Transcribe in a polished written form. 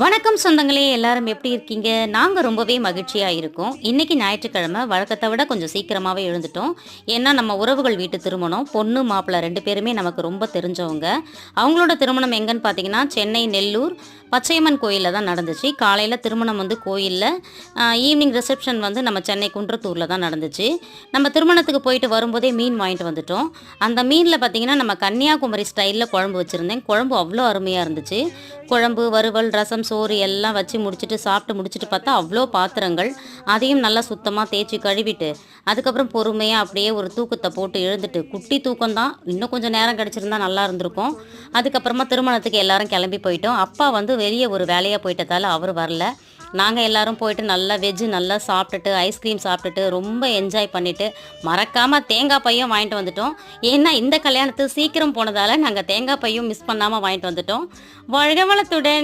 வணக்கம் சொந்தங்களே, எல்லாரும் எப்படி இருக்கீங்க? நாங்க ரொம்பவே மகிழ்ச்சியா இருக்கோம். இன்னைக்கு ஞாயிற்றுக்கிழமை வழக்கத்த விட கொஞ்சம் சீக்கிரமாவே எழுந்துட்டோம். ஏன்னா, நம்ம உறவுகள் வீட்டு திருமணம். பொண்ணு, மாப்பிள்ளை 2 பேருமே நமக்கு ரொம்ப தெரிஞ்சவங்க. அவங்களோட திருமணம் எங்கன்னு பார்த்தீங்கன்னா, சென்னை நெல்லூர் பச்சையம்மன் கோயில்ல தான் நடந்துச்சு. காலையில திருமணம் வந்து கோயில்ல, ஈவினிங் ரிசப்ஷன் வந்து நம்ம சென்னை குன்றத்தூர்ல தான் நடந்துச்சு. நம்ம திருமணத்துக்கு போயிட்டு வரும்போதே மீன் வாங்கிட்டு வந்துட்டோம். அந்த மீன்ல பார்த்தீங்கன்னா, நம்ம கன்னியாகுமரி ஸ்டைல்ல குழம்பு வச்சிருந்தேன். குழம்பு அவ்வளோ அருமையா இருந்துச்சு. குழம்பு, வறுவல், ரசம், சோறு எல்லாம் வச்சு முடிச்சுட்டு சாப்பிட்டு முடிச்சுட்டு பார்த்தா அவ்வளோ பாத்திரங்கள். அதையும் நல்லா சுத்தமாக தேய்ச்சி கழுவிட்டு, அதுக்கப்புறம் பொறுமையாக அப்படியே ஒரு தூக்கத்தை போட்டு எழுந்துட்டு, குட்டி தூக்கம் தான், இன்னும் கொஞ்சம் நேரம் கிடச்சிருந்தா நல்லா இருந்திருக்கும். அதுக்கப்புறமா திருமணத்துக்கு எல்லாரும் கிளம்பி போயிட்டோம். அப்பா வந்து வெளியே ஒரு வேலையாக போயிட்டதால அவர் வரல. நாங்கள் எல்லாரும் போயிட்டு நல்லா வெஜ்ஜு நல்லா சாப்பிட்டுட்டு, ஐஸ்கிரீம் சாப்பிட்டுட்டு, ரொம்ப என்ஜாய் பண்ணிட்டு, மறக்காமல் தேங்காய் பையும் வாங்கிட்டு வந்துட்டோம். ஏன்னா இந்த கல்யாணத்துக்கு சீக்கிரம் போனதால் நாங்கள் தேங்காய் பையும் மிஸ் பண்ணாமல் வாங்கிட்டு வந்துட்டோம். வாழ்க வளத்துடன்.